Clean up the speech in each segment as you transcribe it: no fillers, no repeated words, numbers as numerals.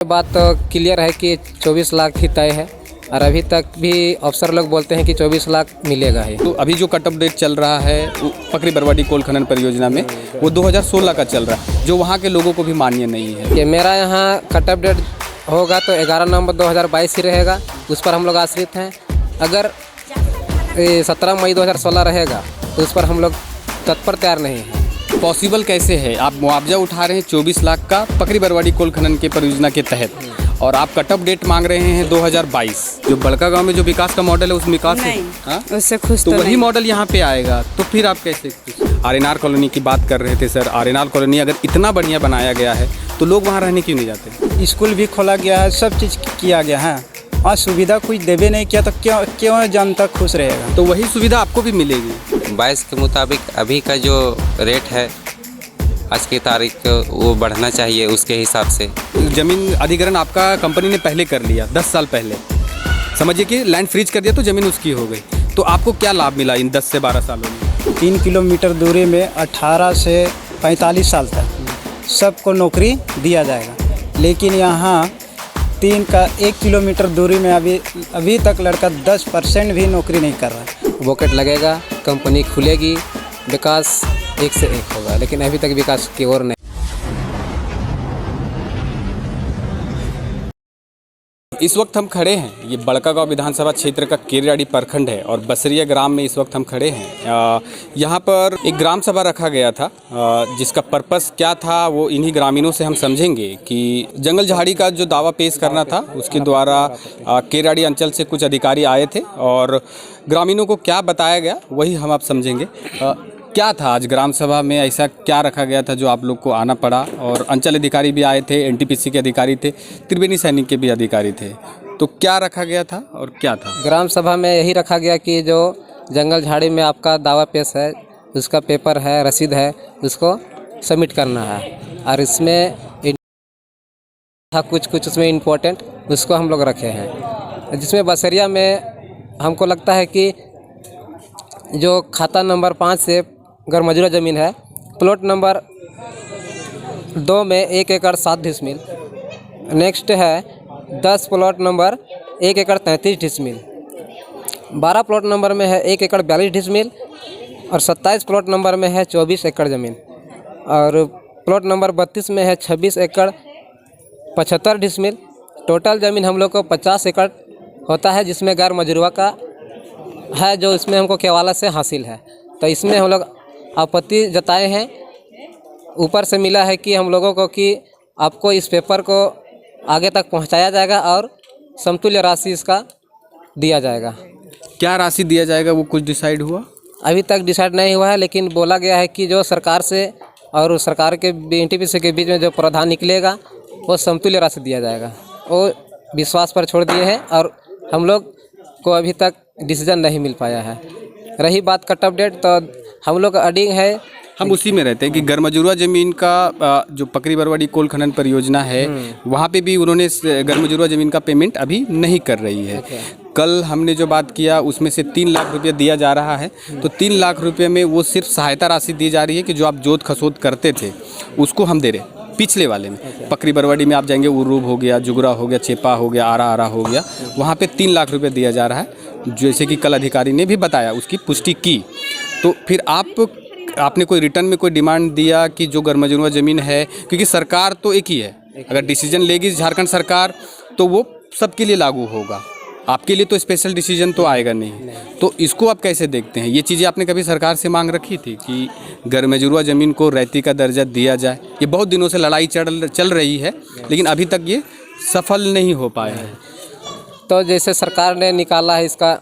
बात तो क्लियर है कि 24 लाख ही तय है और अभी तक भी अफसर लोग बोलते हैं कि 24 लाख मिलेगा ही। तो अभी जो कट ऑफ डेट चल रहा है पकरी बरवाडी कोल खनन परियोजना में वो 2016 का चल रहा है, जो वहाँ के लोगों को भी मान्य नहीं है। कि मेरा यहाँ कट ऑफ डेट होगा तो 11 नवंबर 2022 ही रहेगा, उस पर हम लोग आश्रित हैं। अगर 17 मई 2016 रहेगा तो उस पर हम लोग तत्पर तैयार नहीं हैं। पॉसिबल कैसे है? आप मुआवजा उठा रहे हैं 24 लाख का पकरी बरवाडी कोल खनन के परियोजना के तहत और आप कट ऑफ डेट मांग रहे हैं 2022। जो बड़का गांव में जो विकास का मॉडल है उस विकास से उससे खुश तो वही मॉडल यहाँ पे आएगा, तो फिर आप कैसे? आरएनआर कॉलोनी की बात कर रहे थे सर। आरएनआर कॉलोनी अगर इतना बढ़िया बनाया गया है तो लोग वहाँ रहने क्यों नहीं जाते? स्कूल भी खोला गया है, सब चीज़ किया गया है और सुविधा कोई देवे नहीं किया तो क्यों जनता खुश रहेगा? तो वही सुविधा आपको भी मिलेगी। 22 के मुताबिक अभी का जो रेट है आज की तारीख वो बढ़ना चाहिए उसके हिसाब से। जमीन अधिग्रहण आपका कंपनी ने पहले कर लिया 10 साल पहले, समझिए कि लैंड फ्रीज कर दिया तो ज़मीन उसकी हो गई। तो आपको क्या लाभ मिला इन 10 से 12 सालों में? 3 किलोमीटर दूरी में 18 से 45 साल तक सबको नौकरी दिया जाएगा, लेकिन यहाँ 1 किलोमीटर दूरी में अभी तक लड़का 10% भी नौकरी नहीं कर रहा है। वोकेट लगेगा, कंपनी खुलेगी, विकास एक से एक होगा, लेकिन अभी तक विकास की ओर नहीं। इस वक्त हम खड़े हैं, ये बड़कागांव विधानसभा क्षेत्र का केरियाड़ी प्रखंड है और बसरिया ग्राम में इस वक्त हम खड़े हैं। यहाँ पर एक ग्राम सभा रखा गया था, जिसका पर्पस क्या था वो इन्हीं ग्रामीणों से हम समझेंगे कि जंगल झाड़ी का जो दावा पेश करना था उसके द्वारा केरियाड़ी अंचल से कुछ अधिकारी आए थे और ग्रामीणों को क्या बताया गया वही हम आप समझेंगे। क्या था आज ग्राम सभा में, ऐसा क्या रखा गया था जो आप लोग को आना पड़ा? और अंचल अधिकारी भी आए थे, एनटीपीसी के अधिकारी थे, त्रिवेणी सैनिक के भी अधिकारी थे, तो क्या रखा गया था और क्या था? ग्राम सभा में यही रखा गया कि जो जंगल झाड़ी में आपका दावा पेश है उसका पेपर है, रसीद है, उसको सबमिट करना है और इसमें था कुछ उसमें इम्पोर्टेंट, उसको हम लोग रखे हैं। जिसमें बसरिया में हमको लगता है कि जो खाता नंबर 5 से गैरमजरूआ ज़मीन है, प्लॉट नंबर 2 में 1 एकड़ 7 डिसमिल, नेक्स्ट है 10 प्लॉट नंबर 1 एकड़ 33 डिसमिल, 12 प्लॉट नंबर में है 1 एकड़ 42 डिसमिल और 27 प्लॉट नंबर में है 24 एकड़ ज़मीन और प्लॉट नंबर 32 में है 26 एकड़ 75 डिसमिल। टोटल ज़मीन हम लोग को 50 एकड़ होता है, जिसमें गैर मजरूआ का है जो इसमें हमको केवाला से हासिल है। तो इसमें हम लोग आपत्ति जताए हैं, ऊपर से मिला है कि हम लोगों को कि आपको इस पेपर को आगे तक पहुंचाया जाएगा और समतुल्य राशि इसका दिया जाएगा। क्या राशि दिया जाएगा वो कुछ डिसाइड हुआ? अभी तक डिसाइड नहीं हुआ है, लेकिन बोला गया है कि जो सरकार से और सरकार के एनटीपीसी के बीच में जो प्रावधान निकलेगा वो समतुल्य राशि दिया जाएगा। वो विश्वास पर छोड़ दिए हैं और हम लोग को अभी तक डिसीजन नहीं मिल पाया है। रही बात कट ऑफ डेट, तो हम लोग का अडिंग है, हम उसी में रहते हैं कि गैरमजरूआ ज़मीन का जो पकरी बरवाडी कोल खनन परियोजना है वहाँ पे भी उन्होंने गैरमजरूआ ज़मीन का पेमेंट अभी नहीं कर रही है। कल हमने जो बात किया उसमें से 3 लाख रुपये दिया जा रहा है, तो 3 लाख रुपये में वो सिर्फ सहायता राशि दी जा रही है कि जो आप जोत खसोत करते थे उसको हम दे रहे। पिछले वाले में पकरी बरवाडी में आप जाएंगे, उर्रूब हो गया, जुगरा हो गया, चेपा हो गया, आरा हो गया, वहाँ पे 3 लाख रुपये दिया जा रहा है, जैसे कि कल अधिकारी ने भी बताया, उसकी पुष्टि की। तो फिर आपने कोई रिटर्न में कोई डिमांड दिया कि जो गैरमजरूआ ज़मीन है, क्योंकि सरकार तो एक ही है, अगर डिसीजन लेगी झारखंड सरकार तो वो सबके लिए लागू होगा, आपके लिए तो स्पेशल डिसीजन तो आएगा नहीं। तो इसको आप कैसे देखते हैं? ये चीज़ें आपने कभी सरकार से मांग रखी थी कि गैरमजरूआ ज़मीन को रैयती का दर्जा दिया जाए? ये बहुत दिनों से लड़ाई चल रही है, लेकिन अभी तक ये सफल नहीं हो पाया है। तो जैसे सरकार ने निकाला है इसका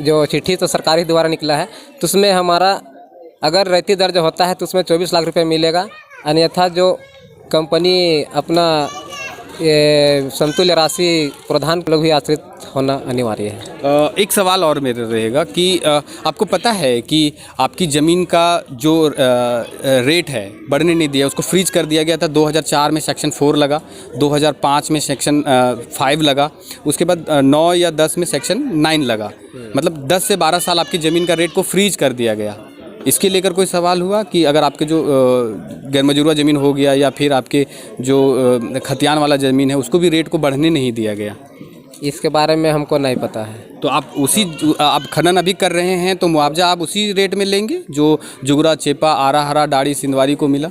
जो चिट्ठी, तो सरकार ही द्वारा निकला है, तो उसमें हमारा अगर रैयती दर्ज होता है तो उसमें 24 लाख रुपए मिलेगा, अन्यथा जो कंपनी अपना समतुल्य राशि प्रधान लोग भी आश्रित होना अनिवार्य है। एक सवाल और मेरे रहेगा कि आपको पता है कि आपकी ज़मीन का जो रेट है बढ़ने नहीं दिया, उसको फ्रीज कर दिया गया था। 2004 में सेक्शन 4 लगा, 2005 में सेक्शन 5 लगा, उसके बाद 9 या 10 में सेक्शन 9 लगा, मतलब 10 से 12 साल आपकी ज़मीन का रेट को फ्रीज कर दिया गया। इसके लेकर कोई सवाल हुआ कि अगर आपके जो गैर मजरूआ ज़मीन हो गया या फिर आपके जो खतियान वाला ज़मीन है उसको भी रेट को बढ़ने नहीं दिया गया? इसके बारे में हमको नहीं पता है। तो आप खनन अभी कर रहे हैं तो मुआवजा आप उसी रेट में लेंगे जो जुगरा, चेपा, आरा हरा, डाड़ी, सिंदवारी को मिला?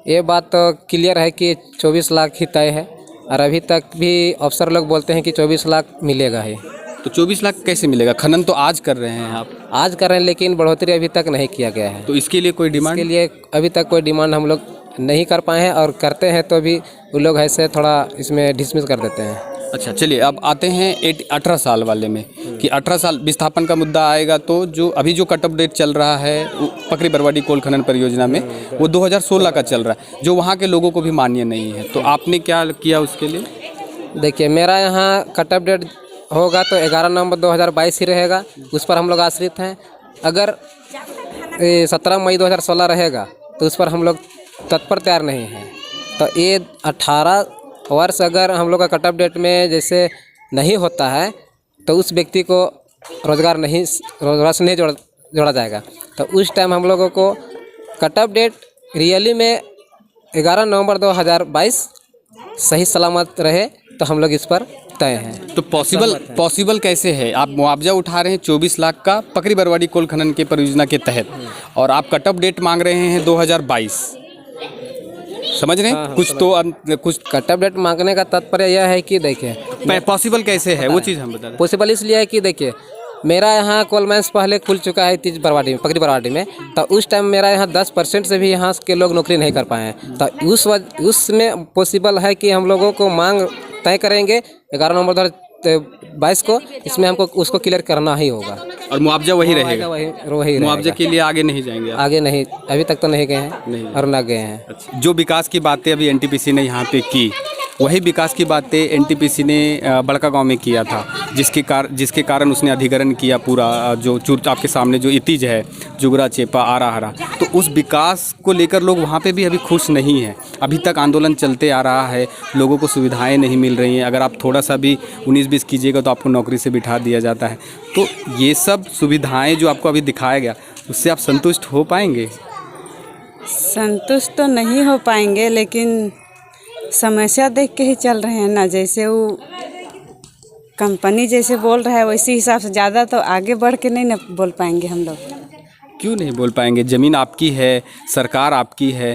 ये बात तो क्लियर है कि 24 लाख ही तय है और अभी तक भी अफसर लोग बोलते हैं कि 24 लाख मिलेगा ही। तो 24 लाख कैसे मिलेगा? खनन तो आज कर रहे हैं आप। आज कर रहे हैं लेकिन बढ़ोतरी अभी तक नहीं किया गया है। तो इसके लिए कोई डिमांड? इसके लिए अभी तक कोई डिमांड हम लोग नहीं कर पाए हैं और करते हैं तो भी वो लोग ऐसे थोड़ा इसमें डिसमिस कर देते हैं। अच्छा चलिए, अब आते हैं 18 साल वाले में कि 18 साल विस्थापन का मुद्दा आएगा तो जो अभी जो कट ऑफ डेट चल रहा है पकरी बरवाडी कोल खनन परियोजना में वो 2016 का चल रहा है जो वहाँ के लोगों को भी मान्य नहीं है। तो आपने क्या किया उसके लिए? देखिए, मेरा यहाँ कट ऑफ डेट होगा तो 11 नवंबर 2022 ही रहेगा, उस पर हम लोग आश्रित हैं। अगर 17 मई 2016 रहेगा तो उस पर हम लोग तत्पर तैयार नहीं हैं। तो ये 18 वर्ष अगर हम लोग का कट ऑफ डेट में जैसे नहीं होता है तो उस व्यक्ति को रोज़गार से नहीं जोड़ा जाएगा। तो उस टाइम हम लोगों को कट ऑफ डेट रियली में 11 नवंबर 2022 सही सलामत रहे तो हम लोग इस पर तय हैं। तो पॉसिबल कैसे है? आप मुआवजा उठा रहे हैं 24 लाख का पकरी बरवाडी कोल खनन के परियोजना के तहत और आप कट ऑफ डेट मांग रहे हैं 2022, समझ रहे हैं? हाँ, कुछ कट ऑफ डेट मांगने का तात्पर्य यह है कि देखिए पॉसिबल कैसे है वो चीज़ हम बता दें। पॉसिबल इसलिए है कि देखिए मेरा यहाँ कोल माइंस पहले खुल चुका है तीज बरवाडी में, पकरी बरवाडी में। तो उस टाइम मेरा यहाँ 10% से भी यहाँ के लोग नौकरी नहीं कर पाए हैं। तो उसमें पॉसिबल है कि हम लोगों को मांग तय करेंगे 11 नवंबर 2022 को, इसमें हमको उसको क्लियर करना ही होगा और मुआवजा वही रहेगा। वही मुआवजे के लिए आगे नहीं जाएंगे आप? आगे नहीं, अभी तक तो नहीं गए हैं नहीं। और ना गए हैं। अच्छा, जो विकास की बातें अभी एनटीपीसी ने यहाँ पे की वही विकास की बातें एनटीपीसी ने बड़का गांव में किया था, जिसके कारण उसने अधिग्रहण किया पूरा जो आपके सामने जो इतिज है जुगरा, चेपा, आरा हरा। तो उस विकास को लेकर लोग वहाँ पे भी अभी खुश नहीं हैं। अभी तक आंदोलन चलते आ रहा है, लोगों को सुविधाएं नहीं मिल रही हैं। अगर आप थोड़ा सा भी 19-20 कीजिएगा तो आपको नौकरी से बिठा दिया जाता है। तो ये सब सुविधाएँ जो आपको अभी दिखाया गया उससे आप संतुष्ट हो पाएंगे? संतुष्ट तो नहीं हो पाएंगे लेकिन समस्या देख के ही चल रहे हैं ना। जैसे वो कंपनी जैसे बोल रहा है वैसे हिसाब से ज़्यादा तो आगे बढ़ के नहीं ना बोल पाएंगे हम लोग। क्यों नहीं बोल पाएंगे? ज़मीन आपकी है, सरकार आपकी है।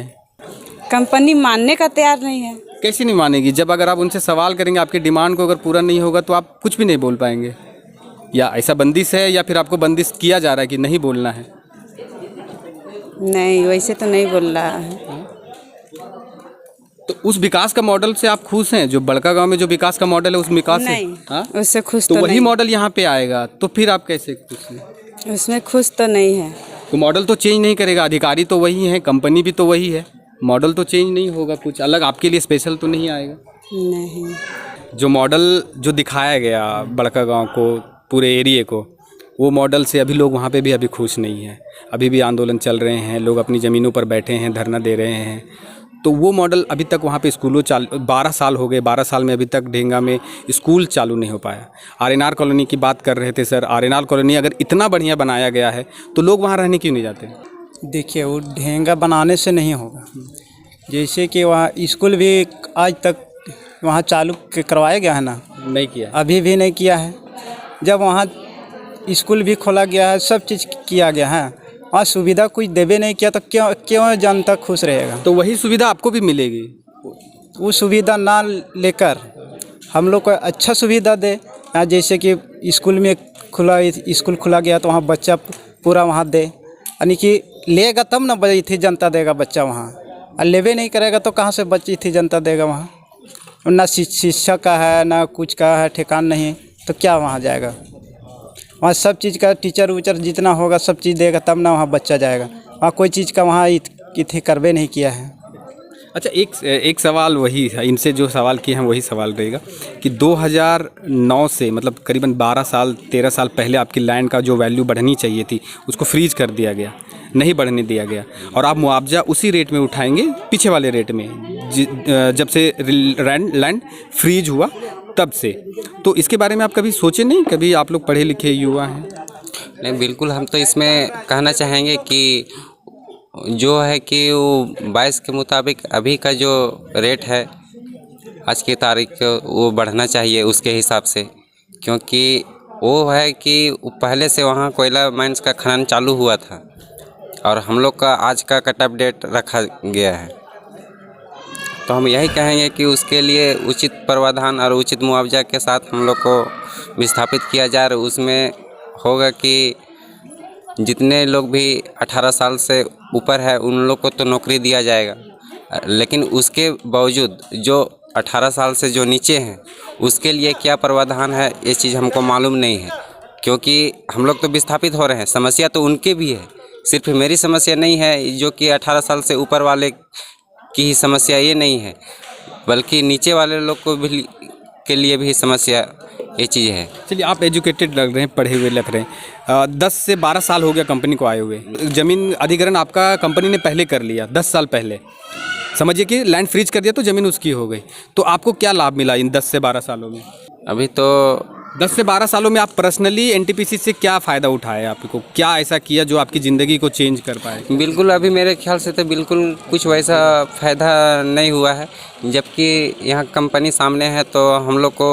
कंपनी मानने का तैयार नहीं है। कैसे नहीं मानेगी? जब अगर आप उनसे सवाल करेंगे आपके डिमांड को अगर पूरा नहीं होगा तो आप कुछ भी नहीं बोल पाएंगे। या ऐसा बंदिश है या फिर आपको बंदिश किया जा रहा है कि नहीं बोलना है? नहीं, वैसे तो नहीं बोल रहा है। तो उस विकास का मॉडल से आप खुश हैं? जो बड़का गांव में जो विकास का मॉडल है उस विकास से? नहीं, हाँ? उससे खुश तो तो वही नहीं। मॉडल यहाँ पे आएगा तो फिर आप कैसे खुश हैं? उसमें खुश तो नहीं है। तो मॉडल तो चेंज नहीं करेगा, अधिकारी तो वही है, कंपनी भी तो वही है, मॉडल तो चेंज नहीं होगा, कुछ अलग आपके लिए स्पेशल तो नहीं आएगा। नहीं, जो मॉडल जो दिखाया गया बड़का गांव को, पूरे एरिए को, वो मॉडल से अभी लोग वहाँ पे भी अभी खुश नहीं हैं। अभी भी आंदोलन चल रहे हैं, लोग अपनी ज़मीनों पर बैठे हैं, धरना दे रहे हैं। तो वो मॉडल अभी तक वहाँ पे स्कूलों 12 साल हो गए, 12 साल में अभी तक ढेंगा में स्कूल चालू नहीं हो पाया। आरएनआर कॉलोनी की बात कर रहे थे सर, आरएनआर कॉलोनी अगर इतना बढ़िया बनाया गया है तो लोग वहाँ रहने क्यों नहीं जाते? देखिए, वो ढेंगा बनाने से नहीं होगा। जैसे कि वहाँ स्कूल भी आज तक वहाँ चालू करवाया गया है ना, नहीं किया, अभी भी नहीं किया है। जब वहाँ स्कूल भी खोला गया है, सब चीज़ किया गया है, वहाँ सुविधा कुछ देवे नहीं किया तो क्यों जनता खुश रहेगा? तो वही सुविधा आपको भी मिलेगी। वो सुविधा ना लेकर हम लोग को अच्छा सुविधा दे। जैसे कि स्कूल में स्कूल खुला गया तो वहाँ बच्चा पूरा वहाँ दे, यानी कि लेगा तब ना बची थी जनता देगा बच्चा वहाँ, और लेवे नहीं करेगा तो कहाँ से बची थी जनता देगा वहाँ? ना शिक्षा का है ना कुछ का है, ठिकान नहीं, तो क्या वहाँ जाएगा? वहाँ सब चीज़ का टीचर उचर जितना होगा सब चीज़ देगा तब ना वहाँ बच्चा जाएगा। वहाँ कोई चीज़ का वहाँ इतने करवे नहीं किया है। अच्छा, एक सवाल वही है, इनसे जो सवाल किए हैं वही सवाल रहेगा कि 2009 से मतलब करीबन 12 साल 13 साल पहले आपकी लैंड का जो वैल्यू बढ़नी चाहिए थी उसको फ्रीज कर दिया गया, नहीं बढ़ने दिया गया, और आप मुआवजा उसी रेट में उठाएंगे, पीछे वाले रेट में, जब से लैंड फ्रीज हुआ तब से। तो इसके बारे में आप कभी सोचे नहीं? कभी आप लोग पढ़े लिखे युवा हैं? नहीं, बिल्कुल हम तो इसमें कहना चाहेंगे कि जो है कि वो 22 के मुताबिक अभी का जो रेट है आज की तारीख को वो बढ़ना चाहिए उसके हिसाब से, क्योंकि वो है कि पहले से वहाँ कोयला माइंस का खनन चालू हुआ था और हम लोग का आज का कट ऑफ डेट रखा गया है। तो हम यही कहेंगे कि उसके लिए उचित प्रावधान और उचित मुआवजा के साथ हम लोग को विस्थापित किया जाए। उसमें होगा कि जितने लोग भी 18 साल से ऊपर है उन लोग को तो नौकरी दिया जाएगा, लेकिन उसके बावजूद जो 18 साल से जो नीचे हैं उसके लिए क्या प्रावधान है ये चीज़ हमको मालूम नहीं है, क्योंकि हम लोग तो विस्थापित हो रहे हैं। समस्या तो उनके भी है, सिर्फ मेरी समस्या नहीं है जो कि 18 साल से ऊपर वाले की ही समस्या ये नहीं है, बल्कि नीचे वाले लोग को भी के लिए भी समस्या ये चीज़ है। चलिए, आप एजुकेटेड लग रहे हैं, पढ़े हुए लग रहे हैं। 10 से 12 साल हो गया कंपनी को आए हुए। ज़मीन अधिग्रहण आपका कंपनी ने पहले कर लिया, 10 साल पहले समझिए कि लैंड फ्रीज कर दिया तो ज़मीन उसकी हो गई। तो आपको क्या लाभ मिला इन 10 से 12 सालों में? अभी तो 10 से 12 सालों में आप पर्सनली एनटीपीसी से क्या फ़ायदा उठाया? आपको क्या ऐसा किया जो आपकी ज़िंदगी को चेंज कर पाए? बिल्कुल अभी मेरे ख्याल से तो बिल्कुल कुछ वैसा फ़ायदा नहीं हुआ है, जबकि यहाँ कंपनी सामने है तो हम लोग को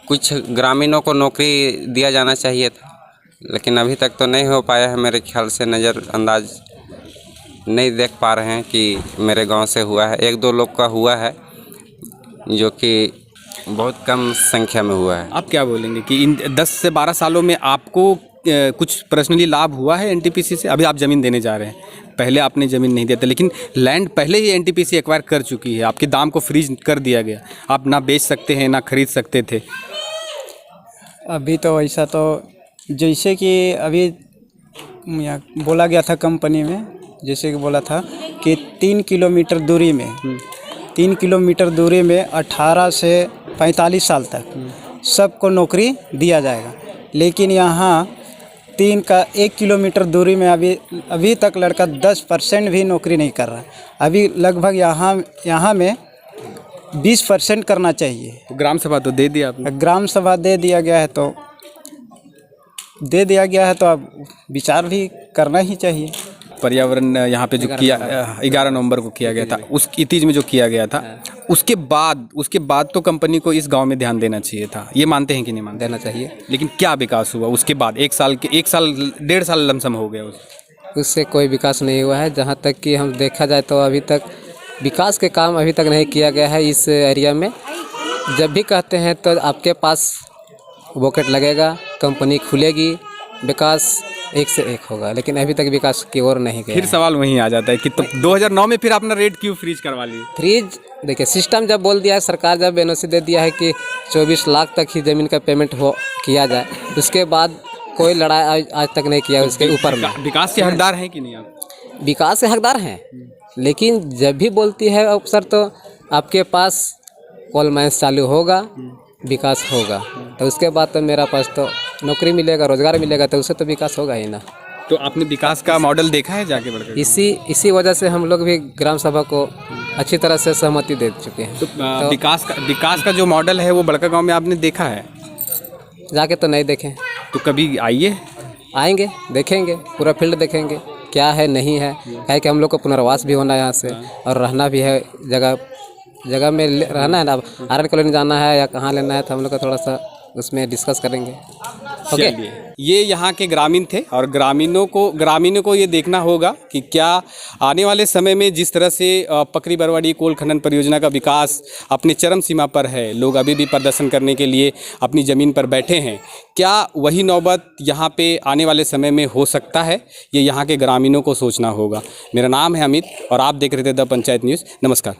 कुछ ग्रामीणों को नौकरी दिया जाना चाहिए था, लेकिन अभी तक तो नहीं हो पाया है। मेरे ख्याल से नज़रअंदाज नहीं देख पा रहे हैं कि मेरे गांव से हुआ है। 1-2 लोग का हुआ है जो कि बहुत कम संख्या में हुआ है। आप क्या बोलेंगे कि इन 10 से 12 सालों में आपको कुछ पर्सनली लाभ हुआ है एनटीपीसी से? अभी आप ज़मीन देने जा रहे हैं, पहले आपने ज़मीन नहीं देते, लेकिन लैंड पहले ही एनटीपीसी एक्वायर कर चुकी है, आपके दाम को फ्रीज कर दिया गया, आप ना बेच सकते हैं ना खरीद सकते थे। अभी तो ऐसा तो जैसे कि अभी यहाँ बोला गया था कंपनी में, जैसे कि बोला था कि 3 किलोमीटर दूरी में 18 से 45 साल तक सबको नौकरी दिया जाएगा। लेकिन यहाँ 1 किलोमीटर दूरी में अभी तक लड़का 10% भी नौकरी नहीं कर रहा। अभी लगभग यहाँ में 20% करना चाहिए। तो ग्राम सभा तो दे दिया आपने? ग्राम सभा दे दिया गया है तो अब विचार भी करना ही चाहिए। पर्यावरण यहाँ पे जो किया 11 नवंबर को किया गया था, उस इतीज में जो किया गया था, उसके बाद तो कंपनी को इस गांव में ध्यान देना चाहिए था। ये मानते हैं कि नहीं मानते? देना चाहिए। लेकिन क्या विकास हुआ उसके बाद? 1 साल 1.5 साल लमसम हो गया उससे कोई विकास नहीं हुआ है। जहाँ तक कि हम देखा जाए तो अभी तक विकास के काम अभी तक नहीं किया गया है इस एरिया में। जब भी कहते हैं तो आपके पास बॉकेट लगेगा, कंपनी खुलेगी, विकास एक से एक होगा, लेकिन अभी तक विकास की ओर नहीं गया। फिर सवाल वहीं आ जाता है कि तो 2009 में फिर अपना रेट क्यों फ्रीज करवा लिए? फ्रीज देखिए, सिस्टम जब बोल दिया है सरकार, जब एनओसी दे दिया है कि 24 लाख तक ही ज़मीन का पेमेंट किया जाए, उसके बाद कोई लड़ाई आज तक नहीं किया उसके ऊपर में। विकास के हकदार हैं कि नहीं आप? विकास के हकदार हैं, लेकिन जब भी बोलती है अफसर तो आपके पास कोल माइंस चालू होगा, विकास होगा, तो उसके बाद तो मेरा पास तो नौकरी मिलेगा, रोजगार मिलेगा, तो उससे तो विकास होगा ही ना। तो आपने विकास का मॉडल देखा है जाके बढ़कर? इसी वजह से हम लोग भी ग्राम सभा को अच्छी तरह से सहमति दे चुके हैं। तो विकास का जो मॉडल है वो बड़का गांव में आपने देखा है? जाके तो नहीं देखें। तो कभी आइए। आएंगे, देखेंगे, पूरा फील्ड देखेंगे क्या है नहीं है। क्या है कि हम लोग को पुनर्वास भी होना है यहाँ से, और रहना भी है, जगह में रहना है ना। आर्यन कॉलोनी जाना है या कहाँ लेना है, तो हम लोग का थोड़ा सा उसमें डिस्कस करेंगे। ओके, ये यहाँ के ग्रामीण थे, और ग्रामीणों को ये देखना होगा कि क्या आने वाले समय में जिस तरह से पकरी बरवाड़ी कोल खनन परियोजना का विकास अपने चरम सीमा पर है, लोग अभी भी प्रदर्शन करने के लिए अपनी ज़मीन पर बैठे हैं, क्या वही नौबत यहाँ पे आने वाले समय में हो सकता है? ये यहाँ के ग्रामीणों को सोचना होगा। मेरा नाम है अमित और आप देख रहे थे द पंचायत न्यूज़। नमस्कार।